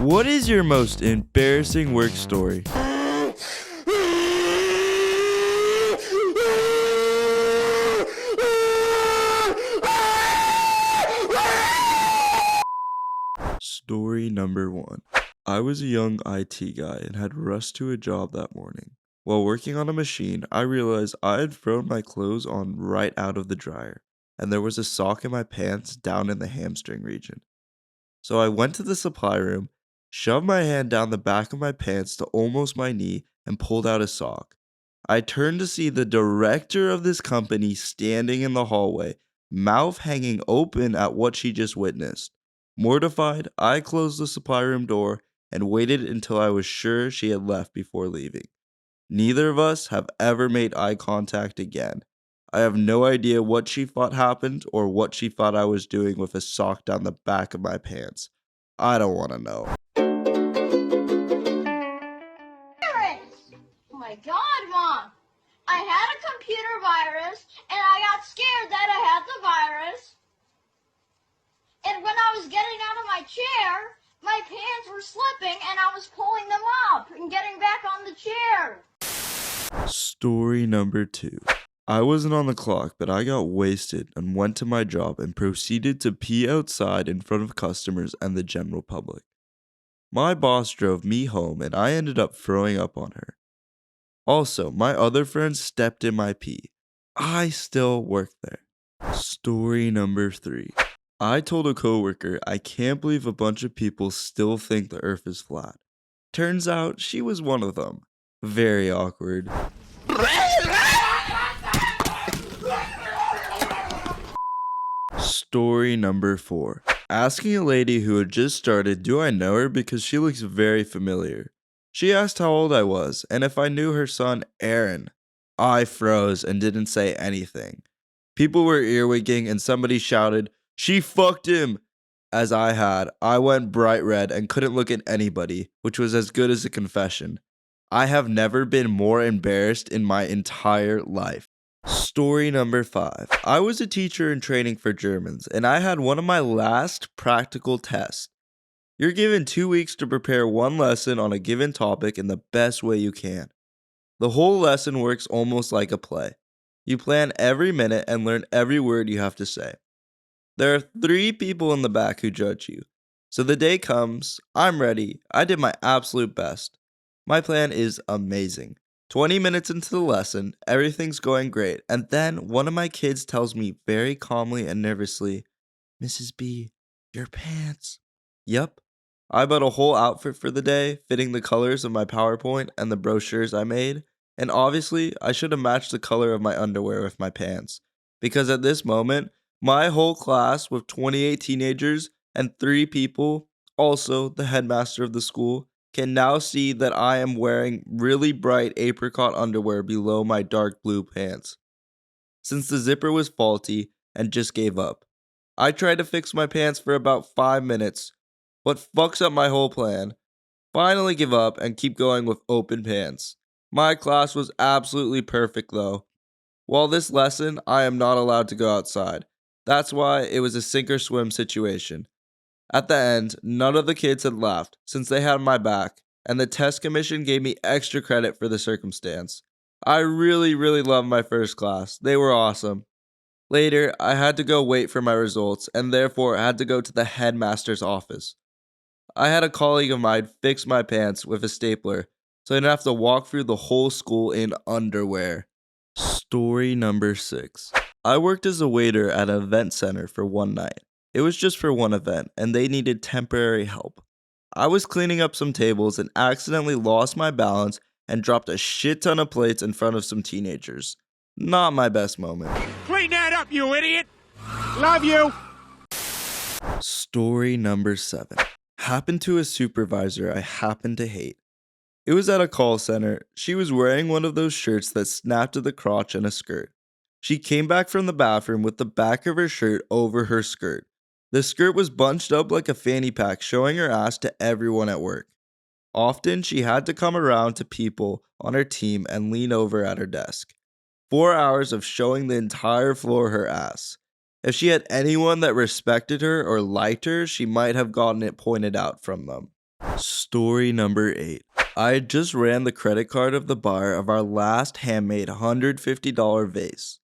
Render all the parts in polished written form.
What is your most embarrassing work story? Story number 1. I was a young IT guy and had rushed to a job that morning. While working on a machine, I realized I had thrown my clothes on right out of the dryer, and there was a sock in my pants down in the hamstring region. So I went to the supply room, shoved my hand down the back of my pants to almost my knee, and pulled out a sock. I turned to see the director of this company standing in the hallway, mouth hanging open at what she just witnessed. Mortified, I closed the supply room door and waited until I was sure she had left before leaving. Neither of us have ever made eye contact again. I have no idea what she thought happened or what she thought I was doing with a sock down the back of my pants. I don't want to know. Oh my God, Mom! I had a computer virus, and I got scared that I had the virus. And when I was getting out of my chair, my pants were slipping, and I was pulling them up and getting back on the chair. Story number 2. I wasn't on the clock, but I got wasted and went to my job and proceeded to pee outside in front of customers and the general public. My boss drove me home and I ended up throwing up on her. Also, my other friends stepped in my pee. I still work there. Story number 3. I told a coworker I can't believe a bunch of people still think the earth is flat. Turns out she was one of them. Very awkward. Story number 4. Asking a lady who had just started, do I know her because she looks very familiar. She asked how old I was and if I knew her son Aaron. I froze and didn't say anything. People were earwigging and somebody shouted, "She fucked him!" As I went bright red and couldn't look at anybody, which was as good as a confession. I have never been more embarrassed in my entire life. Story number 5. I was a teacher in training for Germans, and I had one of my last practical tests. You're given 2 weeks to prepare one lesson on a given topic in the best way you can. The whole lesson works almost like a play. You plan every minute and learn every word you have to say. There are 3 people in the back who judge you. So the day comes, I'm ready, I did my absolute best. My plan is amazing. 20 minutes into the lesson, everything's going great, and then one of my kids tells me very calmly and nervously, "Mrs. B, your pants." Yep, I bought a whole outfit for the day, fitting the colors of my PowerPoint and the brochures I made, and obviously, I should have matched the color of my underwear with my pants, because at this moment, my whole class with 28 teenagers and 3 people, also the headmaster of the school, can now see that I am wearing really bright apricot underwear below my dark blue pants. Since the zipper was faulty and just gave up. I tried to fix my pants for about 5 minutes, but fucks up my whole plan. Finally give up and keep going with open pants. My class was absolutely perfect though. While this lesson, I am not allowed to go outside. That's why it was a sink or swim situation. At the end, none of the kids had left since they had my back, and the test commission gave me extra credit for the circumstance. I really loved my first class. They were awesome. Later, I had to go wait for my results and therefore had to go to the headmaster's office. I had a colleague of mine fix my pants with a stapler, so I didn't have to walk through the whole school in underwear. Story number 6. I worked as a waiter at an event center for one night. It was just for one event, and they needed temporary help. I was cleaning up some tables and accidentally lost my balance and dropped a shit ton of plates in front of some teenagers. Not my best moment. Clean that up, you idiot! Love you! Story number 7. Happened to a supervisor I happen to hate. It was at a call center. She was wearing one of those shirts that snapped at the crotch and a skirt. She came back from the bathroom with the back of her shirt over her skirt. The skirt was bunched up like a fanny pack, showing her ass to everyone at work. Often, she had to come around to people on her team and lean over at her desk. 4 hours of showing the entire floor her ass. If she had anyone that respected her or liked her, she might have gotten it pointed out from them. Story number 8. I had just ran the credit card of the buyer of our last handmade $150 vase.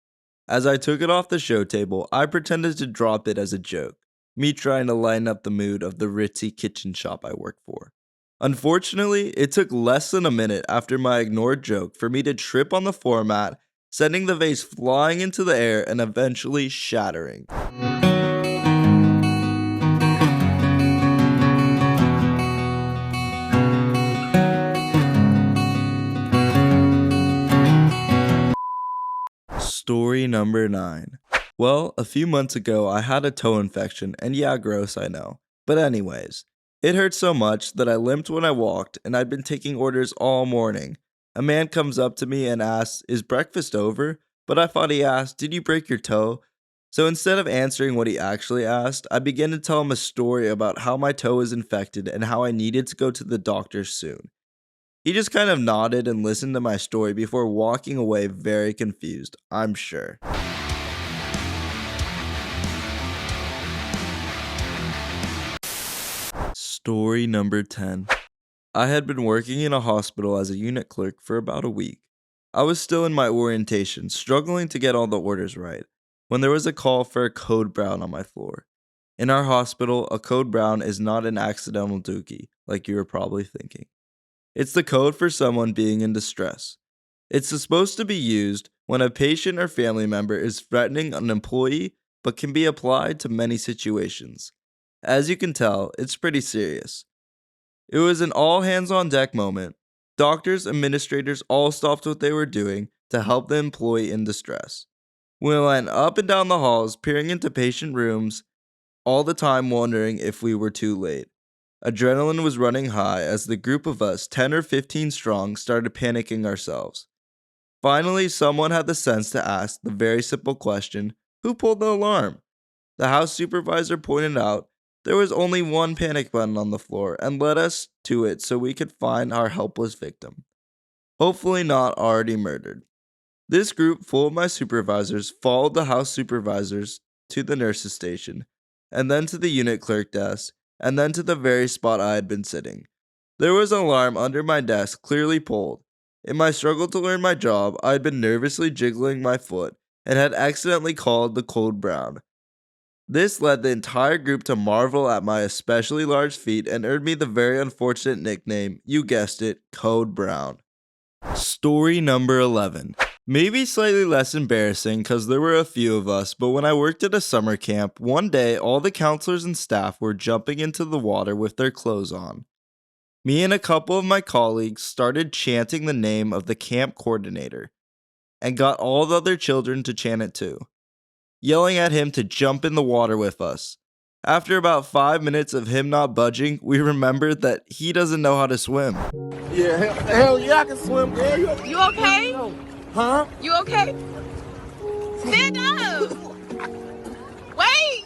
As I took it off the show table, I pretended to drop it as a joke, me trying to lighten up the mood of the ritzy kitchen shop I work for. Unfortunately, it took less than a minute after my ignored joke for me to trip on the floor mat, sending the vase flying into the air and eventually shattering. Story number 9. Well, a few months ago I had a toe infection, and yeah, gross, I know. But anyways, it hurt so much that I limped when I walked, and I'd been taking orders all morning. A man comes up to me and asks, "Is breakfast over?" But I thought he asked, "Did you break your toe?" So instead of answering what he actually asked, I began to tell him a story about how my toe was infected and how I needed to go to the doctor soon. He just kind of nodded and listened to my story before walking away very confused, I'm sure. Story number 10. I had been working in a hospital as a unit clerk for about a week. I was still in my orientation, struggling to get all the orders right, when there was a call for a code brown on my floor. In our hospital, a code brown is not an accidental dookie, like you were probably thinking. It's the code for someone being in distress. It's supposed to be used when a patient or family member is threatening an employee, but can be applied to many situations. As you can tell, it's pretty serious. It was an all hands on deck moment. Doctors, administrators all stopped what they were doing to help the employee in distress. We went up and down the halls, peering into patient rooms, all the time wondering if we were too late. Adrenaline was running high as the group of us, 10 or 15 strong, started panicking ourselves. Finally, someone had the sense to ask the very simple question, "Who pulled the alarm?" The house supervisor pointed out there was only one panic button on the floor and led us to it so we could find our helpless victim, hopefully not already murdered. This group full of my supervisors followed the house supervisors to the nurse's station, and then to the unit clerk desk, and then to the very spot I had been sitting. There was an alarm under my desk clearly pulled. In my struggle to learn my job, I had been nervously jiggling my foot and had accidentally called the code brown. This led the entire group to marvel at my especially large feet and earned me the very unfortunate nickname, you guessed it, Code Brown. Story number 11. Maybe slightly less embarrassing because there were a few of us, but when I worked at a summer camp, one day all the counselors and staff were jumping into the water with their clothes on. Me and a couple of my colleagues started chanting the name of the camp coordinator and got all the other children to chant it too, yelling at him to jump in the water with us. After about 5 minutes of him not budging, we remembered that he doesn't know how to swim. Yeah, hell yeah, I can swim, girl. You okay? Huh? You okay? Stand up! Wait!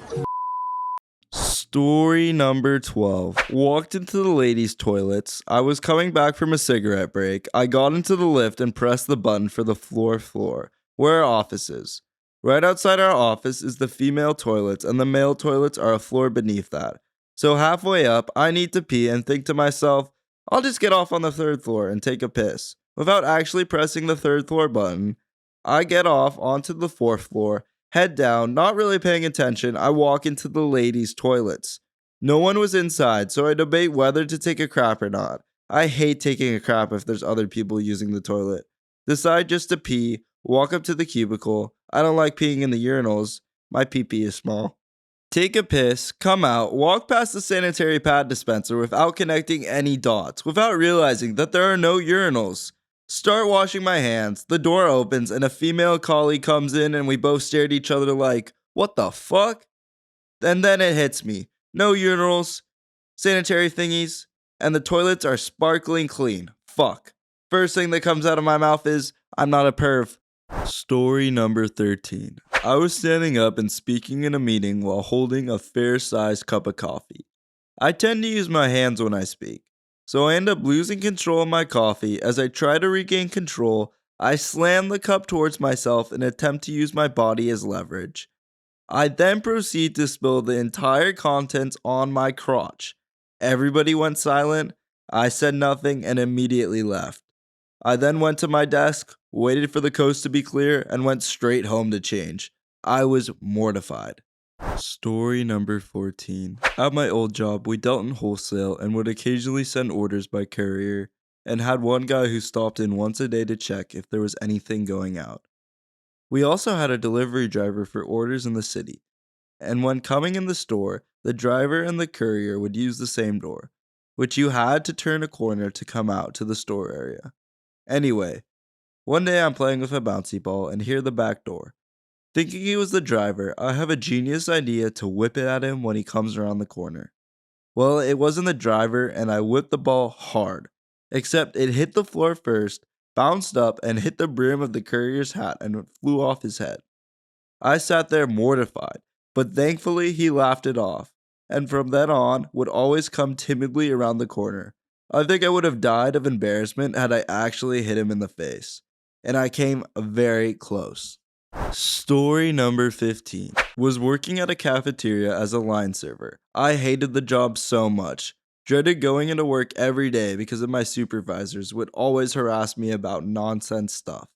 Story number 12. Walked into the ladies' toilets. I was coming back from a cigarette break. I got into the lift and pressed the button for the floor, where our office is. Right outside our office is the female toilets, and the male toilets are a floor beneath that. So halfway up, I need to pee and think to myself, I'll just get off on the 3rd floor and take a piss. Without actually pressing the 3rd floor button, I get off onto the 4th floor, head down, not really paying attention. I walk into the ladies' toilets. No one was inside, so I debate whether to take a crap or not. I hate taking a crap if there's other people using the toilet. Decide just to pee, walk up to the cubicle. I don't like peeing in the urinals. My pee-pee is small. Take a piss, come out, walk past the sanitary pad dispenser without connecting any dots, without realizing that there are no urinals. Start washing my hands, the door opens, and a female colleague comes in and we both stare at each other like, what the fuck? And then it hits me. No urinals, sanitary thingies, and the toilets are sparkling clean. Fuck. First thing that comes out of my mouth is, I'm not a perv. Story number 13. I was standing up and speaking in a meeting while holding a fair-sized cup of coffee. I tend to use my hands when I speak, so I end up losing control of my coffee. As I try to regain control, I slam the cup towards myself and attempt to use my body as leverage. I then proceed to spill the entire contents on my crotch. Everybody went silent. I said nothing and immediately left. I then went to my desk, waited for the coast to be clear, and went straight home to change. I was mortified. Story number 14. At my old job, we dealt in wholesale and would occasionally send orders by courier, and had one guy who stopped in once a day to check if there was anything going out. We also had a delivery driver for orders in the city, and when coming in the store, the driver and the courier would use the same door, which you had to turn a corner to come out to the store area. Anyway, one day I'm playing with a bouncy ball and hear the back door. Thinking he was the driver, I have a genius idea to whip it at him when he comes around the corner. Well, it wasn't the driver, and I whipped the ball hard, except it hit the floor first, bounced up, and hit the brim of the courier's hat and flew off his head. I sat there mortified, but thankfully he laughed it off, and from then on would always come timidly around the corner. I think I would have died of embarrassment had I actually hit him in the face, and I came very close. Story number 15. Was working at a cafeteria as a line server. I hated the job so much. Dreaded going into work every day because of my supervisors would always harass me about nonsense stuff.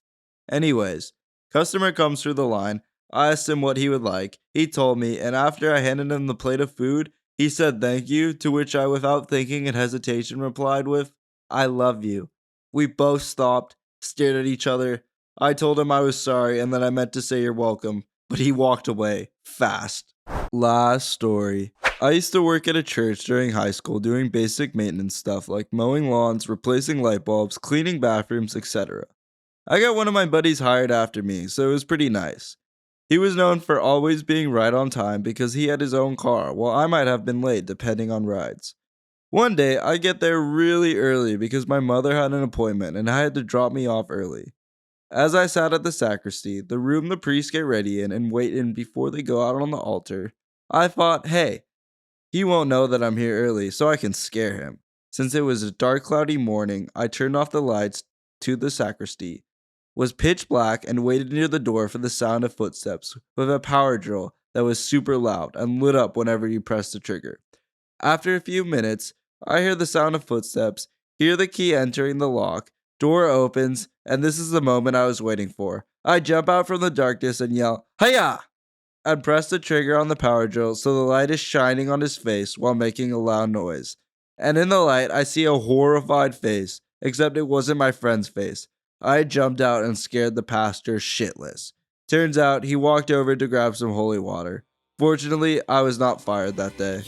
Anyways, customer comes through the line. I asked him what he would like. He told me, and after I handed him the plate of food, he said thank you, to which I, without thinking and hesitation, replied with, "I love you." We both stopped, stared at each other. I told him I was sorry and that I meant to say you're welcome, but he walked away fast. Last story. I used to work at a church during high school doing basic maintenance stuff like mowing lawns, replacing light bulbs, cleaning bathrooms, etc. I got one of my buddies hired after me, so it was pretty nice. He was known for always being right on time because he had his own car, while I might have been late depending on rides. One day, I get there really early because my mother had an appointment and I had to drop me off early. As I sat at the sacristy, the room the priests get ready in and wait in before they go out on the altar, I thought, hey, he won't know that I'm here early, so I can scare him. Since it was a dark, cloudy morning, I turned off the lights to the sacristy, was pitch black, and waited near the door for the sound of footsteps with a power drill that was super loud and lit up whenever you pressed the trigger. After a few minutes, I hear the sound of footsteps, hear the key entering the lock, door opens, and this is the moment I was waiting for. I jump out from the darkness and yell, "Hiya!" and press the trigger on the power drill so the light is shining on his face while making a loud noise. And in the light, I see a horrified face, except it wasn't my friend's face. I jumped out and scared the pastor shitless. Turns out he walked over to grab some holy water. Fortunately, I was not fired that day.